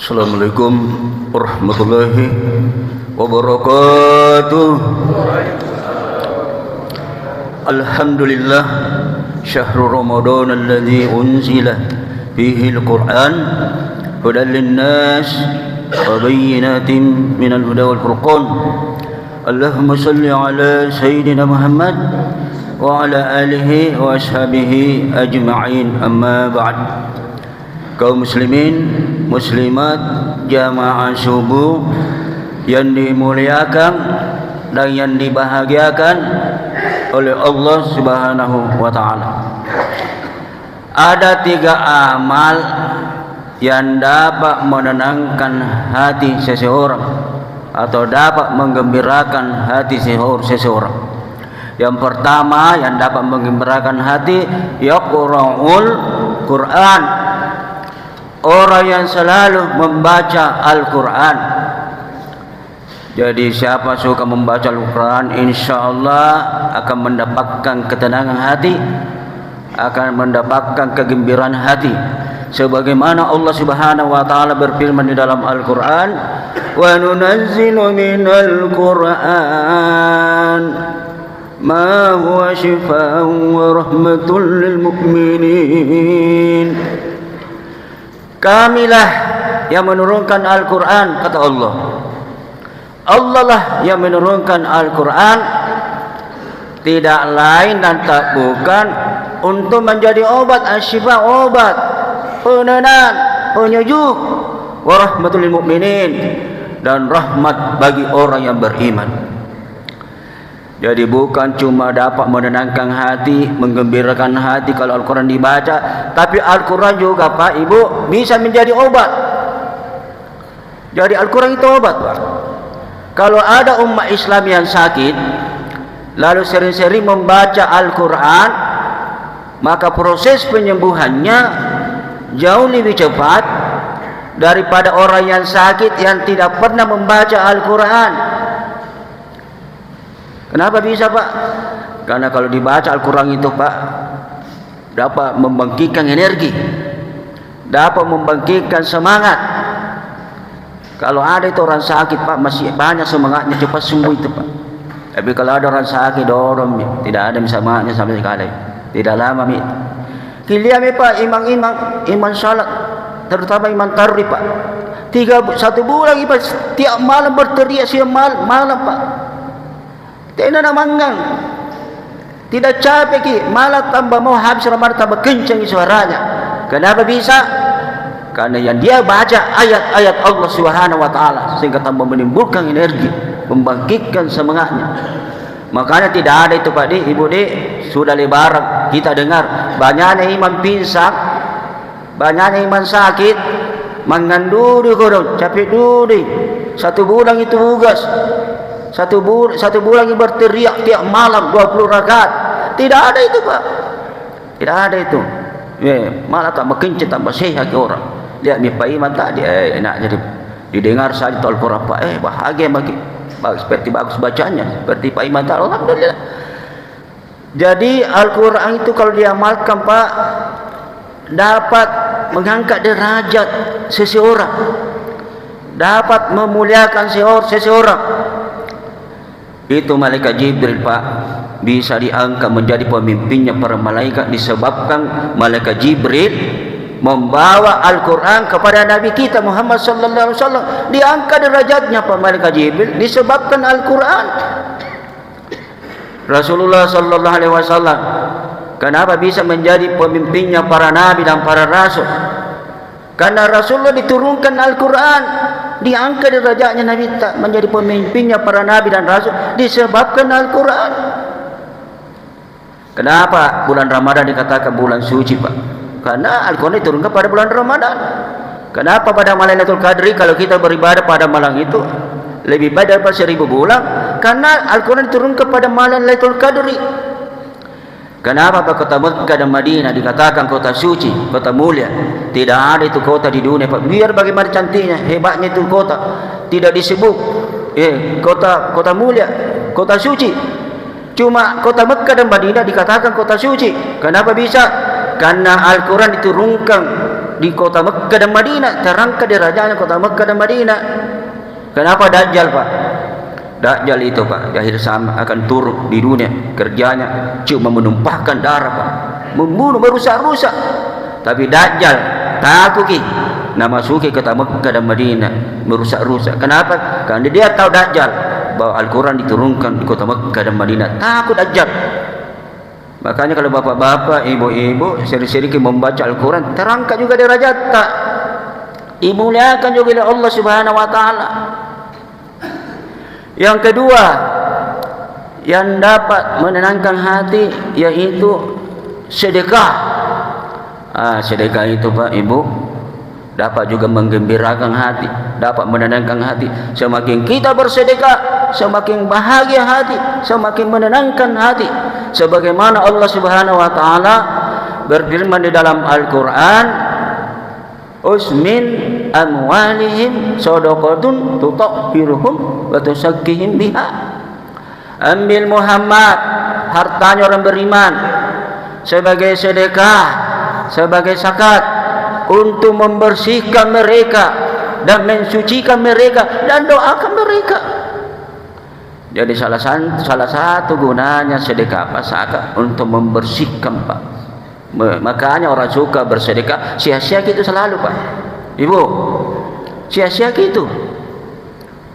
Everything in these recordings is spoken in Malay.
Assalamualaikum warahmatullahi wabarakatuh. Alhamdulillah, syahrul Ramadan alladzi unzila fihi al-Qur'an hudan lin-nas wa bayyinatin minal huda wal furqan. Allahumma salli ala sayyidina Muhammad wa ala alihi wa ashabihi ajma'in, amma ba'd. Kaum muslimin, muslimat, jamaah subuh yang dimuliakan dan yang dibahagiakan oleh Allah Subhanahu wa ta'ala. Ada 3 amal yang dapat menenangkan hati seseorang atau dapat menggembirakan hati seseorang. Yang pertama yang dapat menggembirakan hati, yaqra'ul Quran. Orang yang selalu membaca Al-Quran. Jadi siapa suka membaca Al-Quran, insyaAllah akan mendapatkan ketenangan hati, akan mendapatkan kegembiraan hati. Sebagaimana Allah Subhanahu wa ta'ala berfirman di dalam Al-Quran, wa nunazzilu minal Quran ma huwa shifaa'un wa rahmatul lil mu'minin. Kamilah yang menurunkan Al-Quran, kata Allah. Allah lah yang menurunkan Al-Quran, tidak lain dan tak bukan untuk menjadi obat, asyifa, obat, penenang, penyejuk, warahmatul lil mu'minin, dan rahmat bagi orang yang beriman. Jadi bukan cuma dapat menenangkan hati, menggembirakan hati kalau Al-Quran dibaca, tapi Al-Quran juga Pak Ibu bisa menjadi obat. Jadi Al-Quran itu obat Pak. Kalau ada umat Islam yang sakit lalu sering-sering membaca Al-Quran, maka proses penyembuhannya jauh lebih cepat daripada orang yang sakit yang tidak pernah membaca Al-Quran. Kenapa bisa Pak? Karena kalau dibaca Al-Quran itu Pak, dapat membangkitkan energi, dapat membangkitkan semangat. Kalau ada itu orang sakit Pak, masih banyak semangatnya, cepat sembuh itu Pak. Tapi kalau ada orang sakit dorong, tidak ada semangatnya sampai sekali, tidak lama mi. Kilian Pak, iman salat, terutama iman tarawih Pak, 1 bulan Pak, tiap malam berteriak siang malam Pak. Tidak nak manggang, tidak capek ki, malah tambah mau habis Ramadan tambah kencang suaranya. Kenapa bisa? Karena yang dia baca ayat-ayat Allah Subhanahu wa ta'ala, sehingga tambah menimbulkan energi, membangkitkan semangatnya. Makanya tidak ada itu Pak Dik, Ibu Dik, sudah lebaran kita dengar banyaknya iman pingsan, banyaknya iman sakit, menganduri korong, capek duri, 1 bulan itu tugas. Satu bulan ini berteriak tiap malam 20 rakaat. Tidak ada itu Pak, tidak ada itu. Malah tambah kencang, tambah sehat ke orang. Lihat ni Pak Iman tadi, enak jadi didengar saja Al-Quran Pak, bahagia bagi, seperti bagus bacanya, seperti Pak Iman tadi. Alhamdulillah. Jadi Al-Quran itu kalau diamalkan Pak, dapat mengangkat derajat seseorang, dapat memuliakan seseorang. Itu malaikat Jibril Pak bisa diangkat menjadi pemimpinnya para malaikat, disebabkan malaikat Jibril membawa Al-Quran kepada Nabi kita Muhammad sallallahu alaihi wasallam. Diangkat derajatnya Pak malaikat Jibril disebabkan Al-Quran. Rasulullah sallallahu alaihi wasallam kenapa bisa menjadi pemimpinnya para nabi dan para rasul? Karena Rasulullah diturunkan Al-Quran, diangkat derajatnya Nabi tak menjadi pemimpinnya para nabi dan rasul disebabkan Al-Quran. Kenapa bulan Ramadan dikatakan bulan suci Pak? Karena Al-Quran diturunkan pada bulan Ramadan. Kenapa pada malam Lailatul Qadri kalau kita beribadah pada malam itu lebih baik daripada 1000 bulan? Karena Al-Quran diturunkan pada malam Lailatul Qadri. Kenapa Pak kota Mekah dan Madinah dikatakan kota suci, kota mulia? Tidak ada itu kota di dunia Pak. Biar bagaimana cantiknya, hebatnya itu kota, tidak disebut kota mulia, kota suci. Cuma kota Mekah dan Madinah dikatakan kota suci. Kenapa bisa? Karena Al-Quran diturunkan di kota Mekkah dan Madinah, terangkat derajatnya kota Mekkah dan Madinah. Kenapa Dajjal, Pak? Dajjal itu, Pak, di akhir zaman akan turun di dunia, kerjanya cuma menumpahkan darah, Pak, membunuh, merusak-rusak. Tapi Dajjal takuki nama masuki kota Mekkah dan Madinah, merusak-rusak. Kenapa? Karena dia tahu Dajjal bahwa Al-Quran diturunkan di kota Mekkah dan Madinah. Takut Dajjal. Makanya kalau bapak-bapak, ibu-ibu sering-sering membaca Al-Quran, terangkat juga derajat tak, dimuliakan juga oleh Allah Subhanahu wa taala. Yang kedua yang dapat menenangkan hati yaitu sedekah. Sedekah itu, Pak, Ibu, dapat juga menggembirakan hati, dapat menenangkan hati. Semakin kita bersedekah, semakin bahagia hati, semakin menenangkan hati. Sebagaimana Allah Subhanahu wa taala berfirman di dalam Al-Qur'an, "Usmin amwalihim shadaqatun tutahhiruhum wa tuzakkihim biha." Ambil Muhammad hartanya orang beriman sebagai sedekah, sebagai zakat, untuk membersihkan mereka dan mensucikan mereka dan doakan mereka. Jadi salah satu gunanya sedekah, Pak, zakat, untuk membersihkan, Pak. Makanya orang suka bersedekah sia-sia gitu selalu, Pak, Ibu, sia-sia gitu.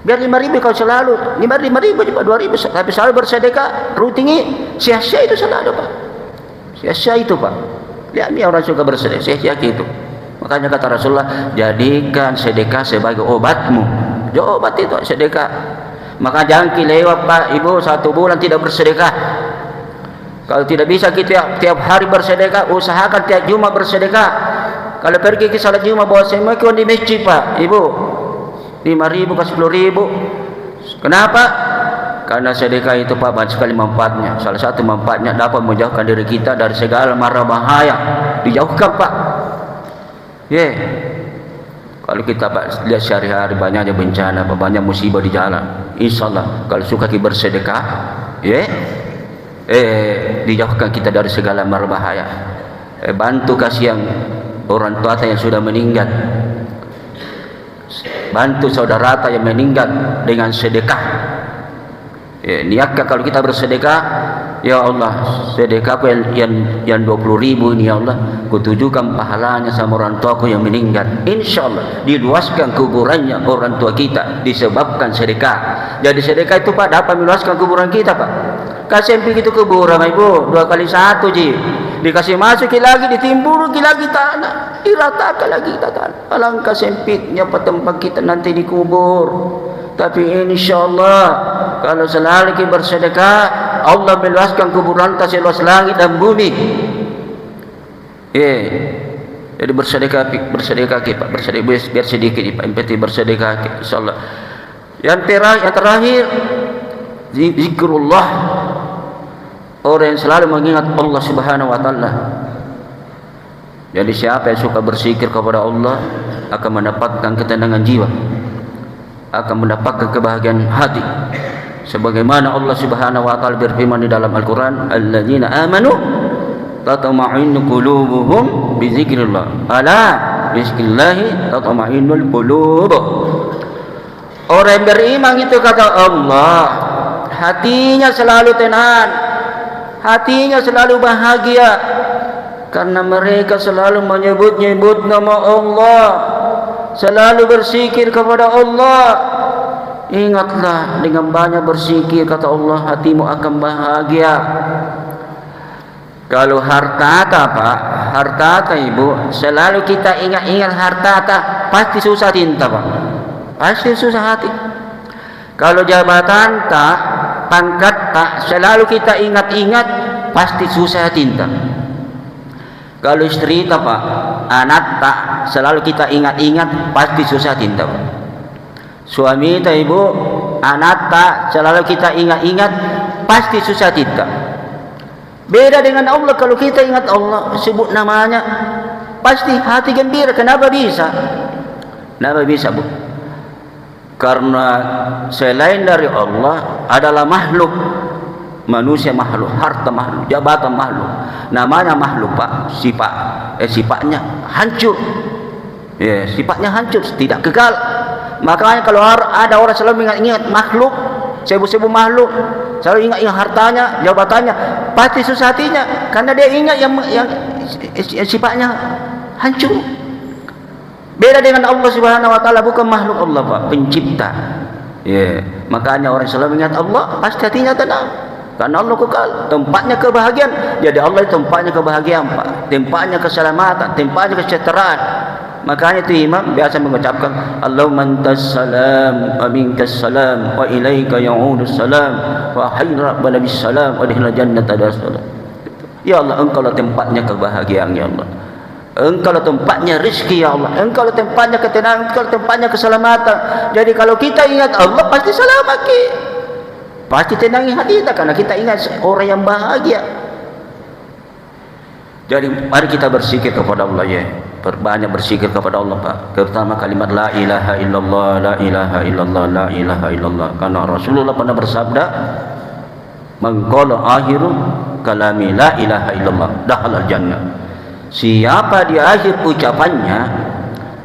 Biar 5.000 kalau selalu 5.000 cuma 2.000, tapi selalu bersedekah rutin, sia-sia itu selalu, Pak. Sia-sia itu, Pak. Lihat orang suka bersedekah sia-sia gitu. Makanya kata Rasulullah, jadikan sedekah sebagai obatmu. Ya, obat itu sedekah. Maka jangan lewat, Pak, Ibu, 1 bulan tidak bersedekah. Kalau tidak bisa kita tiap hari bersedekah, usahakan tiap Jumat bersedekah. Kalau pergi ke salat Jumat bawa semua ke di masjid, Pak, Ibu, 5.000 ke 10.000. Kenapa? Karena sedekah itu, Pak, banyak sekali manfaatnya. Salah satu manfaatnya dapat menjauhkan diri kita dari segala mara bahaya. Dijauhkan, Pak. Kalau kita, Pak, lihat sehari-hari banyaknya bencana, banyak musibah di jalan. InsyaAllah kalau suka kita bersedekah, dijauhkan kita dari segala mara bahaya. Bantu kasihan orang tua yang sudah meninggal, bantu saudara yang meninggal dengan sedekah. Niatkan kalau kita bersedekah, ya Allah, sedekahku yang 20.000 ini, ya Allah, kutujukan pahalanya sama orang tuaku yang meninggal. InsyaAllah diluaskan kuburannya orang tua kita disebabkan sedekah. Jadi sedekah itu, Pak, dapat meluaskan kuburan kita, Pak. Kasih begitu kuburan, Ibu, 2 kali 1 ji, dikasih masuk lagi, ditimbul lagi tanah, diratakan lagi tanah. Alangkah sempitnya tempat kita nanti dikubur. Tapi insyaallah kalau selalu kita bersedekah, Allah meluaskan kuburan kita seluas langit dan bumi. Jadi bersedekah kita, bersedekah biar sedikit, Pak, empati bersedekah insyaallah. Yang terakhir zikrullah. Orang yang selalu mengingat Allah Subhanahu wa taala. Jadi siapa yang suka berzikir kepada Allah akan mendapatkan ketenangan jiwa, akan mendapatkan kebahagiaan hati. Sebagaimana Allah Subhanahu wa taala berfirman di dalam Al-Qur'an, "Alladzina amanu tatma'innu qulubuhum bi dzikrillah." Ala bizikrillah tatma'innul qulub. Orang yang beriman itu, kata Allah, hatinya selalu tenang, hatinya selalu bahagia, karena mereka selalu menyebut-nyebut nama Allah, selalu berzikir kepada Allah. Ingatlah, dengan banyak berzikir, kata Allah, hatimu akan bahagia. Kalau harta, Pak, harta, Ibu, selalu kita ingat-ingat harta, pasti susah cinta, Pak, pasti susah hati. Kalau jabatan tak, pangkat tak, selalu kita ingat-ingat, pasti susah cinta. Kalau istri tak, Pak, anak tak, selalu kita ingat-ingat, pasti susah cinta, Pak. Suami tak, Ibu, anak tak, selalu kita ingat-ingat, pasti susah cinta. Beda dengan Allah. Kalau kita ingat Allah, sebut namanya, pasti hati gembira. Kenapa bisa? Kenapa bisa, Bu? Karena selain dari Allah adalah makhluk Manusia makhluk, harta makhluk, jabatan makhluk. Namanya makhluk Pak, sifatnya hancur. Ya, sifatnya hancur, tidak kekal. Makanya kalau ada orang selalu ingat makhluk, sibuk-sibuk makhluk, selalu ingat hartanya, jabatannya, pasti susah hatinya karena dia ingat yang sifatnya hancur. Beda dengan Allah Subhanahu wa taala, bukan makhluk Allah Pak, pencipta. Ya, makanya orang selalu ingat Allah, pasti hatinya tenang. Karena Allah kekal, tempatnya kebahagiaan. Jadi Allah itu tempatnya kebahagiaan Pak, tempatnya keselamatan, tempatnya kesejahteraan. Makanya itu imam biasa mengucapkan Allahumma antas salam wa minkas salam wa ilaika ya'udus salam wa hayy rabbana bis salam wa adkhilna jannata dar salam. Ya Allah, engkau lah tempatnya kebahagiaan ya Allah. Engkau lah tempatnya rezeki ya Allah. Engkau lah tempatnya ketenangan, engkau lah tempatnya keselamatan. Jadi kalau kita ingat Allah pasti selamat kita. Pasti tenangi hati kita karena kita ingat orang yang bahagia. Jadi mari kita berzikir kepada Allah ya. Perbanyak berzikir kepada Allah Pak. Terutama kalimat la ilaha illallah, la ilaha illallah, la ilaha illallah. Karena Rasulullah pernah bersabda, "Man qala akhiru kalami la ilaha illallah, dakhala al-jannah." Siapa di akhir ucapannya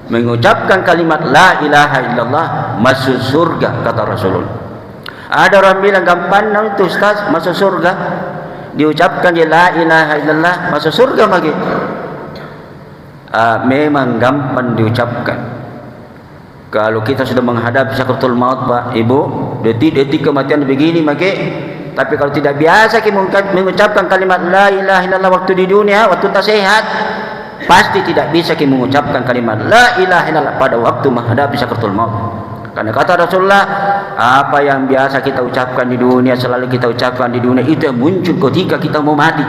mengucapkan kalimat la ilaha illallah, masuk surga, kata Rasulullah. Ada orang bilang gampang itu Ustaz masuk surga, diucapkan je la ilaha illallah masuk surga lagi. Memang gampang diucapkan. Kalau kita sudah menghadapi sakaratul maut Pak, Ibu, detik-detik kematian begini maka. Tapi kalau tidak biasa kita mengucapkan kalimat la ilaha illallah waktu di dunia, waktu tak sehat, pasti tidak bisa kita mengucapkan kalimat la ilaha illallah pada waktu menghadapi sakaratul maut. Karena kata Rasulullah, apa yang biasa kita ucapkan di dunia, selalu kita ucapkan di dunia, itu yang muncul ketika kita mau mati.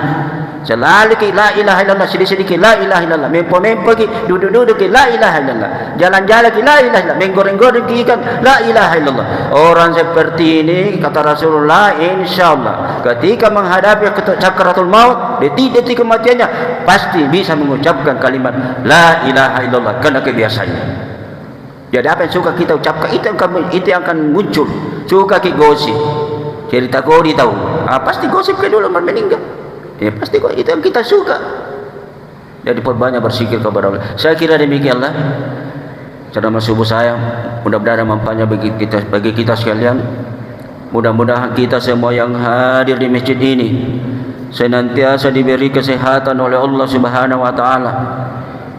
Selalu kita la ilaha illallah, sedikit-sedikit la ilaha illallah, mempo-mempo kita, duduk-duduk kita la ilaha illallah, jalan-jalan kita la ilaha illallah, menggoreng-goreng kita la ilaha illallah. Orang seperti ini kata Rasulullah, insyaallah ketika menghadapi sakaratul maut, detik-detik kematiannya pasti bisa mengucapkan kalimat la ilaha illallah karena kebiasaannya. Jadi apa yang suka kita ucapkan itu yang akan muncul. Suka kita gosip, cerita kodi tahu, pasti gosip ke dulu meninggal. Ya pasti itu yang kita suka. Jadi perbanyak berzikir kepada Allah. Saya kira demikianlah ceramah subuh saya. Mudah-mudahan manfaatnya bagi kita sekalian. Mudah-mudahan kita semua yang hadir di masjid ini senantiasa diberi kesehatan oleh Allah Subhanahu wa taala,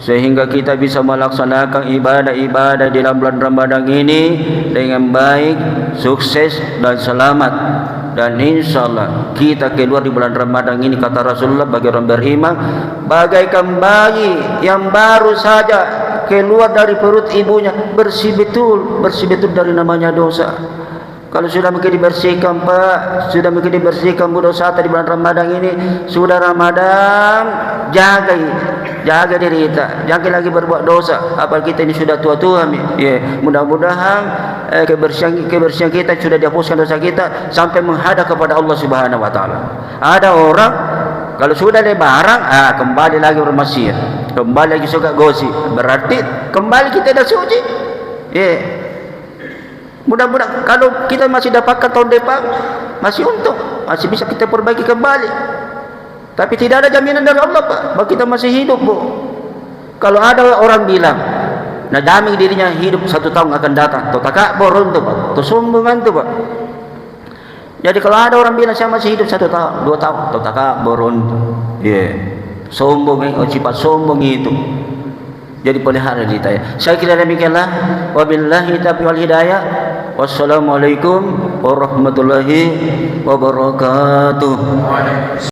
sehingga kita bisa melaksanakan ibadah-ibadah di dalam bulan Ramadan ini dengan baik, sukses dan selamat. Dan insyaallah kita keluar di bulan Ramadan ini, kata Rasulullah, bagi orang beriman bagaikan bayi yang baru saja keluar dari perut ibunya, bersih betul dari namanya dosa. Kalau sudah mungkin dibersihkan Pak, sudah mungkin dibersihkan dosa di bulan Ramadan ini, sudah Ramadan, jaga diri kita, jangan lagi berbuat dosa. Apalagi kita ini sudah tua-tua, ya. Mudah-mudahan kebersihan kita sudah dihapuskan dosa kita sampai menghadap kepada Allah Subhanahu wa taala. Ada orang kalau sudah lebaran, kembali lagi bermaksiat, kembali lagi suka gosip, berarti kembali kita dah suci. Ya. Mudah-mudahan kalau kita masih dapatkan tahun depan, masih untung, masih bisa kita perbaiki kembali. Tapi tidak ada jaminan dari Allah Pak, bahwa kita masih hidup Bu. Kalau ada orang bilang nadami dirinya hidup 1 tahun akan datang, atau takabur itu Pak, atau sombongan itu Pak. Jadi kalau ada orang bilang saya masih hidup 1 tahun, 2 tahun, atau takabur itu, sombong, sifat sombong itu. Jadi pelihara diri saya. Saya kira demikianlah. Wabillahi taufiq wal hidayah. Wassalamualaikum warahmatullahi wabarakatuh.